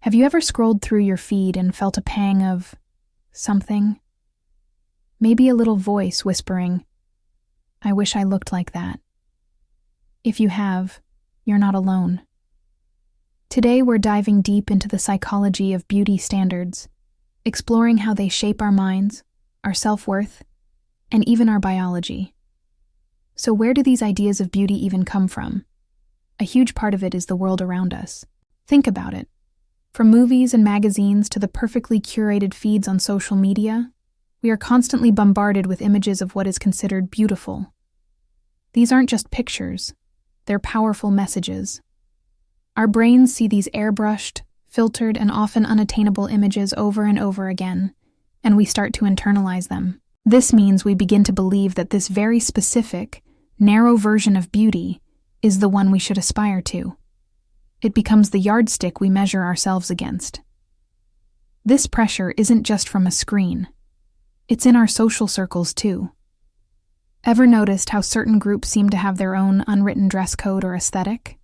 Have you ever scrolled through your feed and felt a pang of something? Maybe a little voice whispering, "I wish I looked like that." If you have, you're not alone. Today we're diving deep into the psychology of beauty standards, exploring how they shape our minds, our self-worth, and even our biology. So where do these ideas of beauty even come from? A huge part of it is the world around us. Think about it. From movies and magazines to the perfectly curated feeds on social media, we are constantly bombarded with images of what is considered beautiful. These aren't just pictures, they're powerful messages. Our brains see these airbrushed, filtered, and often unattainable images over and over again, and we start to internalize them. This means we begin to believe that this very specific, narrow version of beauty is the one we should aspire to. It becomes the yardstick we measure ourselves against. This pressure isn't just from a screen. It's in our social circles too. Ever noticed how certain groups seem to have their own unwritten dress code or aesthetic?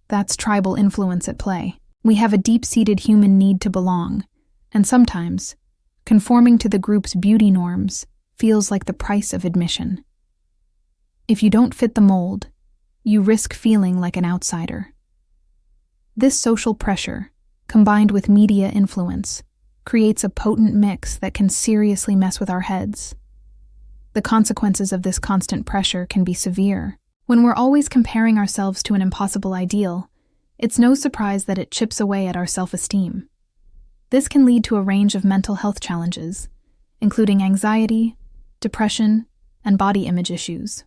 That's tribal influence at play. We have a deep-seated human need to belong, and sometimes, conforming to the group's beauty norms feels like the price of admission. If you don't fit the mold, you risk feeling like an outsider. This social pressure, combined with media influence, creates a potent mix that can seriously mess with our heads. The consequences of this constant pressure can be severe. When we're always comparing ourselves to an impossible ideal, it's no surprise that it chips away at our self-esteem. This can lead to a range of mental health challenges, including anxiety, depression, and body image issues.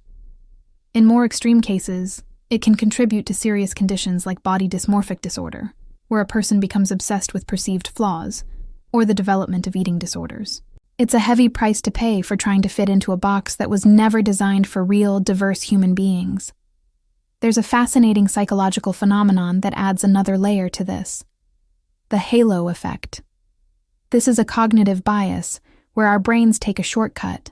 In more extreme cases, it can contribute to serious conditions like body dysmorphic disorder, where a person becomes obsessed with perceived flaws, or the development of eating disorders. It's a heavy price to pay for trying to fit into a box that was never designed for real, diverse human beings. There's a fascinating psychological phenomenon that adds another layer to this: the halo effect. This is a cognitive bias where our brains take a shortcut.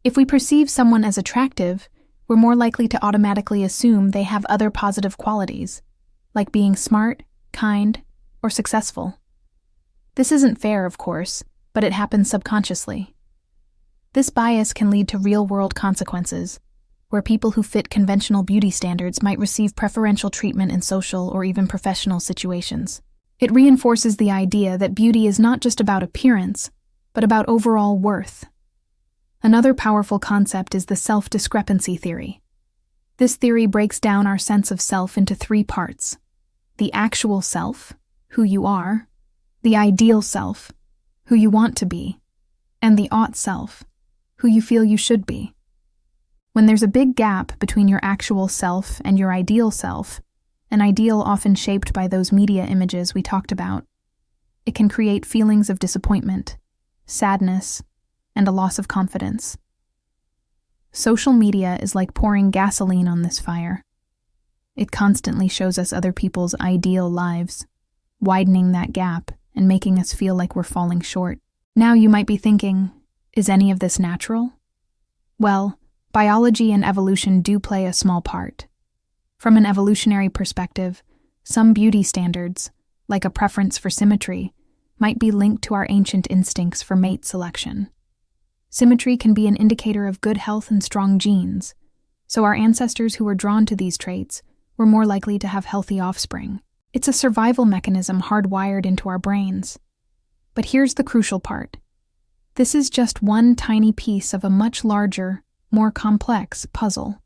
If we perceive someone as attractive, we're more likely to automatically assume they have other positive qualities, like being smart, kind, or successful. This isn't fair, of course, but it happens subconsciously. This bias can lead to real-world consequences, where people who fit conventional beauty standards might receive preferential treatment in social or even professional situations. It reinforces the idea that beauty is not just about appearance, but about overall worth. Another powerful concept is the self-discrepancy theory. This theory breaks down our sense of self into three parts: the actual self, who you are; the ideal self, who you want to be; and the ought self, who you feel you should be. When there's a big gap between your actual self and your ideal self, an ideal often shaped by those media images we talked about, it can create feelings of disappointment, sadness, and a loss of confidence. Social media is like pouring gasoline on this fire. It constantly shows us other people's ideal lives, widening that gap and making us feel like we're falling short. Now you might be thinking, is any of this natural? Well, biology and evolution do play a small part. From an evolutionary perspective, some beauty standards, like a preference for symmetry, might be linked to our ancient instincts for mate selection. Symmetry can be an indicator of good health and strong genes, so our ancestors who were drawn to these traits were more likely to have healthy offspring. It's a survival mechanism hardwired into our brains. But here's the crucial part. This is just one tiny piece of a much larger, more complex puzzle.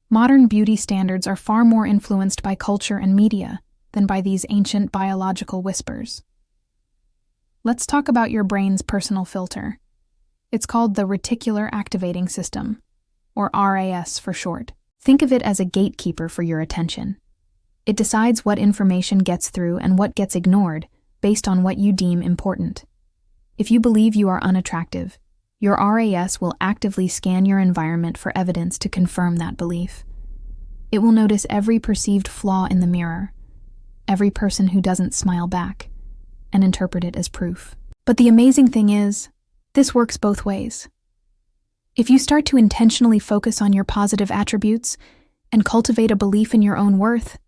Modern beauty standards are far more influenced by culture and media than by these ancient biological whispers. Let's talk about your brain's personal filter. It's called the reticular activating system, or RAS for short. Think of it as a gatekeeper for your attention. It decides what information gets through and what gets ignored based on what you deem important. If you believe you are unattractive, your RAS will actively scan your environment for evidence to confirm that belief. It will notice every perceived flaw in the mirror, every person who doesn't smile back, and interpret it as proof. But the amazing thing is, this works both ways. If you start to intentionally focus on your positive attributes and cultivate a belief in your own worth,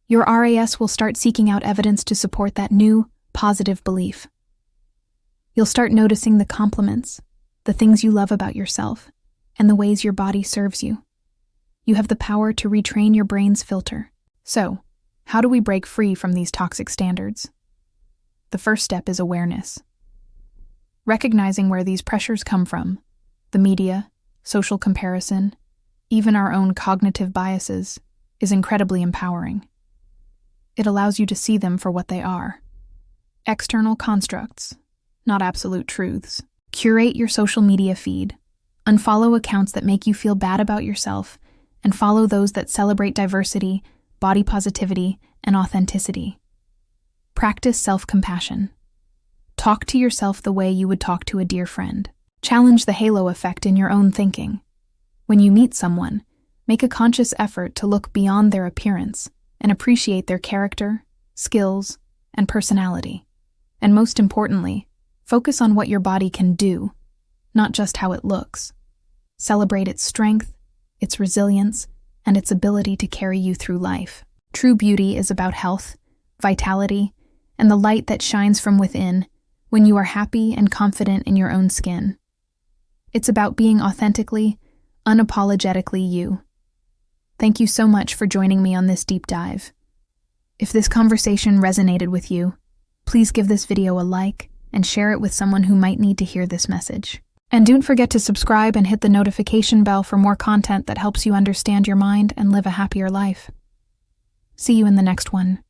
Your RAS will start seeking out evidence to support that new, positive belief. You'll start noticing the compliments, the things you love about yourself, and the ways your body serves you. You have the power to retrain your brain's filter. So, how do we break free from these toxic standards? The first step is awareness. Recognizing where these pressures come from, the media, social comparison, even our own cognitive biases, is incredibly empowering. It allows you to see them for what they are. External constructs, not absolute truths. Curate your social media feed. Unfollow accounts that make you feel bad about yourself, and follow those that celebrate diversity, body positivity, and authenticity. Practice self-compassion. Talk to yourself the way you would talk to a dear friend. Challenge the halo effect in your own thinking. When you meet someone, make a conscious effort to look beyond their appearance and appreciate their character, skills, and personality. And most importantly, focus on what your body can do, not just how it looks. Celebrate its strength, its resilience, and its ability to carry you through life. True beauty is about health, vitality, and the light that shines from within when you are happy and confident in your own skin. It's about being authentically, unapologetically you. Thank you so much for joining me on this deep dive. If this conversation resonated with you, please give this video a like and share it with someone who might need to hear this message. And don't forget to subscribe and hit the notification bell for more content that helps you understand your mind and live a happier life. See you in the next one.